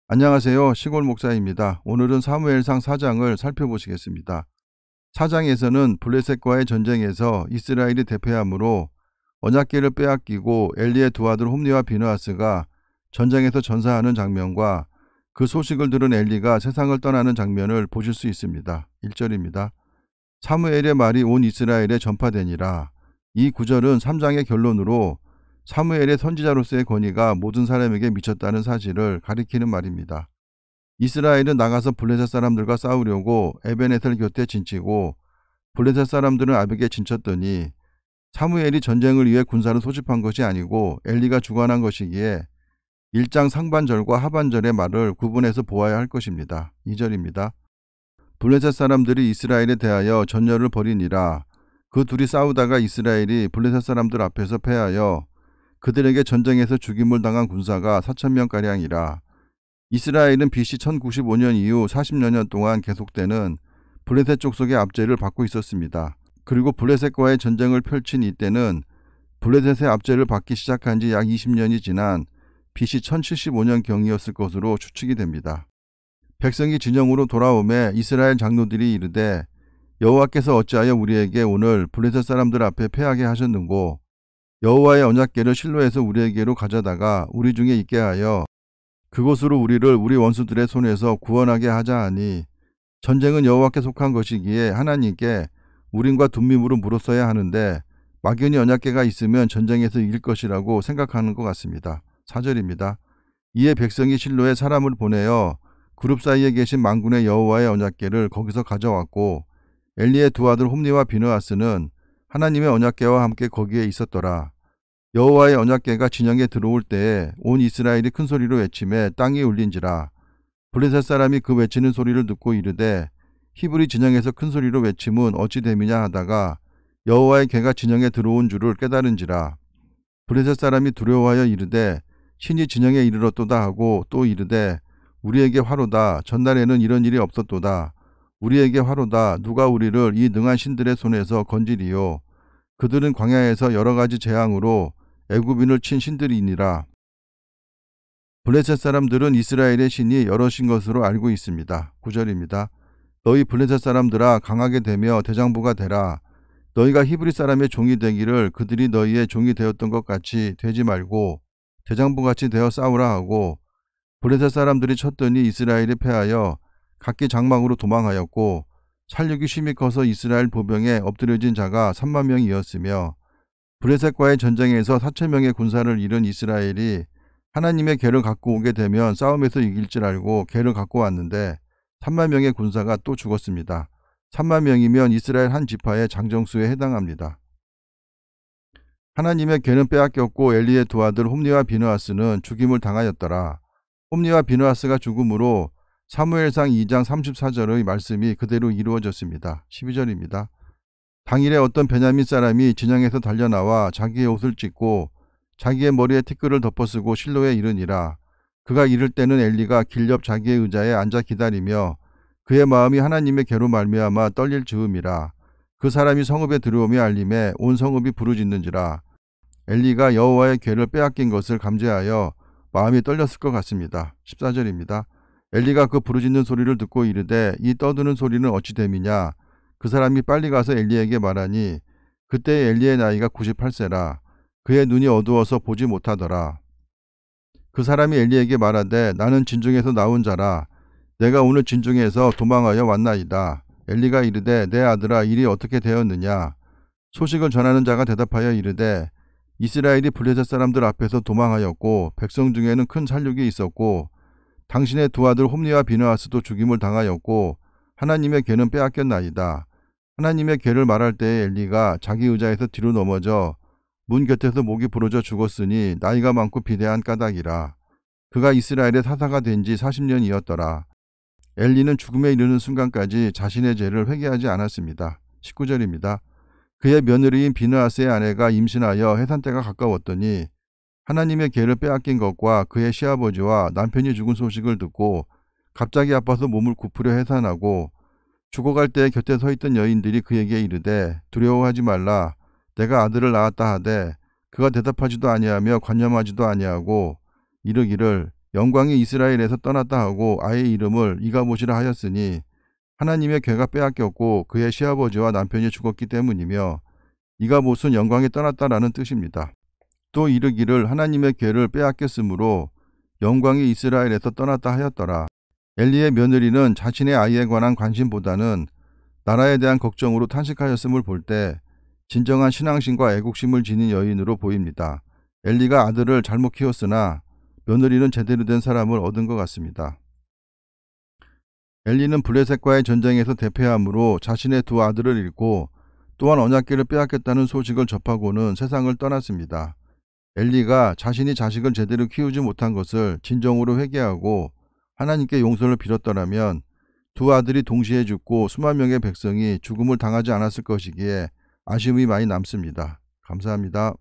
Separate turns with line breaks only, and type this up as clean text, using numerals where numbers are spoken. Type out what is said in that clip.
안녕하세요. 시골 목사입니다. 오늘은 사무엘상 4장을 살펴보시겠습니다. 4장에서는 블레셋과의 전쟁에서 이스라엘이 대패하므로 언약궤를 빼앗기고 엘리의 두 아들 홈니와 비느하스가 전쟁에서 전사하는 장면과 그 소식을 들은 엘리가 세상을 떠나는 장면을 보실 수 있습니다. 1절입니다. 사무엘의 말이 온 이스라엘에 전파되니라. 이 구절은 3장의 결론으로 사무엘의 선지자로서의 권위가 모든 사람에게 미쳤다는 사실을 가리키는 말입니다. 이스라엘은 나가서 블레셋 사람들과 싸우려고 에벤에셀 곁에 진치고 블레셋 사람들은 아벡에 진쳤더니 사무엘이 전쟁을 위해 군사를 소집한 것이 아니고 엘리가 주관한 것이기에 1장 상반절과 하반절의 말을 구분해서 보아야 할 것입니다. 2절입니다. 블레셋 사람들이 이스라엘에 대하여 전열을 벌이니라. 그 둘이 싸우다가 이스라엘이 블레셋 사람들 앞에서 패하여 그들에게 전쟁에서 죽임을 당한 군사가 4,000명가량이라. 이스라엘은 BC 1095년 이후 40여 년 동안 계속되는 블레셋 족속의 압제를 받고 있었습니다. 그리고 블레셋과의 전쟁을 펼친 이때는 블레셋의 압제를 받기 시작한 지 약 20년이 지난 BC 1075년경이었을 것으로 추측이 됩니다. 백성이 진영으로 돌아오매 이스라엘 장로들이 이르되 여호와께서 어찌하여 우리에게 오늘 블레셋 사람들 앞에 패하게 하셨는고 여호와의 언약궤를 실로에서 우리에게로 가져다가 우리 중에 있게 하여 그곳으로 우리를 우리 원수들의 손에서 구원하게 하자 하니 전쟁은 여호와께 속한 것이기에 하나님께 우림과 둠밈으로 물었어야 하는데 막연히 언약궤가 있으면 전쟁에서 이길 것이라고 생각하는 것 같습니다. 4절입니다. 이에 백성이 실로에 사람을 보내어 그룹 사이에 계신 만군의 여호와의 언약궤를 거기서 가져왔고 엘리의 두 아들 홈니와 비느하스는 하나님의 언약궤와 함께 거기에 있었더라. 여호와의 언약궤가 진영에 들어올 때에 온 이스라엘이 큰 소리로 외치매 땅이 울린지라. 블레셋 사람이 그 외치는 소리를 듣고 이르되 히브리 진영에서 큰 소리로 외침은 어찌 됨이냐 하다가 여호와의 궤가 진영에 들어온 줄을 깨달은지라. 블레셋 사람이 두려워하여 이르되 신이 진영에 이르렀도다 하고 또 이르되 우리에게 화로다. 전날에는 이런 일이 없었도다. 우리에게 화로다. 누가 우리를 이 능한 신들의 손에서 건지리요. 그들은 광야에서 여러 가지 재앙으로 애굽인을 친 신들이니라. 블레셋 사람들은 이스라엘의 신이 여럿인 것으로 알고 있습니다. 9절입니다. 너희 블레셋 사람들아 강하게 되며 대장부가 되라. 너희가 히브리 사람의 종이 되기를 그들이 너희의 종이 되었던 것 같이 되지 말고 대장부같이 되어 싸우라 하고 블레셋 사람들이 쳤더니 이스라엘이 패하여 각기 장막으로 도망하였고 살육이 심히 커서 이스라엘 보병에 엎드려진 자가 3만 명이었으며 블레셋과의 전쟁에서 4,000명의 군사를 잃은 이스라엘이 하나님의 궤를 갖고 오게 되면 싸움에서 이길 줄 알고 궤를 갖고 왔는데 3만 명의 군사가 또 죽었습니다. 3만 명이면 이스라엘 한 지파의 장정수에 해당합니다. 하나님의 궤는 빼앗겼고 엘리의 두 아들 홈니와 비느하스는 죽임을 당하였더라. 홈니와 비느하스가 죽음으로 사무엘상 2장 34절의 말씀이 그대로 이루어졌습니다. 12절입니다. 당일에 어떤 베냐민 사람이 진영에서 달려나와 자기의 옷을 찢고 자기의 머리에 티끌을 덮어쓰고 실로에 이르니라. 그가 이를 때는 엘리가 길 옆 자기의 의자에 앉아 기다리며 그의 마음이 하나님의 궤로 말미암아 떨릴 즈음이라. 그 사람이 성읍에 들어오며 알림에 온 성읍이 부르짖는지라. 엘리가 여호와의 궤를 빼앗긴 것을 감죄하여 마음이 떨렸을 것 같습니다. 14절입니다. 엘리가 그 부르짖는 소리를 듣고 이르되 이 떠드는 소리는 어찌 됨이냐. 그 사람이 빨리 가서 엘리에게 말하니 그때 엘리의 나이가 98세라. 그의 눈이 어두워서 보지 못하더라. 그 사람이 엘리에게 말하되 나는 진중에서 나온 자라. 내가 오늘 진중에서 도망하여 왔나이다. 엘리가 이르되 내 아들아 일이 어떻게 되었느냐. 소식을 전하는 자가 대답하여 이르되 이스라엘이 블레셋 사람들 앞에서 도망하였고 백성 중에는 큰 살육이 있었고 당신의 두 아들 홈니와 비느하스도 죽임을 당하였고 하나님의 궤는 빼앗겼나이다. 하나님의 궤를 말할 때에 엘리가 자기 의자에서 뒤로 넘어져 문 곁에서 목이 부러져 죽었으니 나이가 많고 비대한 까닭이라. 그가 이스라엘의 사사가 된 지 40년이었더라. 엘리는 죽음에 이르는 순간까지 자신의 죄를 회개하지 않았습니다. 19절입니다. 그의 며느리인 비느하스의 아내가 임신하여 해산 때가 가까웠더니 하나님의 궤를 빼앗긴 것과 그의 시아버지와 남편이 죽은 소식을 듣고 갑자기 아파서 몸을 굽으려 해산하고 죽어갈 때 곁에 서 있던 여인들이 그에게 이르되 두려워하지 말라. 내가 아들을 낳았다 하되 그가 대답하지도 아니하며 관념하지도 아니하고 이르기를 영광이 이스라엘에서 떠났다 하고 아이의 이름을 이가봇이라 하였으니 하나님의 궤가 빼앗겼고 그의 시아버지와 남편이 죽었기 때문이며 이가봇은 영광이 떠났다라는 뜻입니다. 또 이르기를 하나님의 궤를 빼앗겼으므로 영광이 이스라엘에서 떠났다 하였더라. 엘리의 며느리는 자신의 아이에 관한 관심보다는 나라에 대한 걱정으로 탄식하였음을 볼 때 진정한 신앙심과 애국심을 지닌 여인으로 보입니다. 엘리가 아들을 잘못 키웠으나 며느리는 제대로 된 사람을 얻은 것 같습니다. 엘리는 블레셋과의 전쟁에서 대패함으로 자신의 두 아들을 잃고 또한 언약궤를 빼앗겼다는 소식을 접하고는 세상을 떠났습니다. 엘리가 자신이 자식을 제대로 키우지 못한 것을 진정으로 회개하고 하나님께 용서를 빌었더라면 두 아들이 동시에 죽고 수만 명의 백성이 죽음을 당하지 않았을 것이기에 아쉬움이 많이 남습니다. 감사합니다.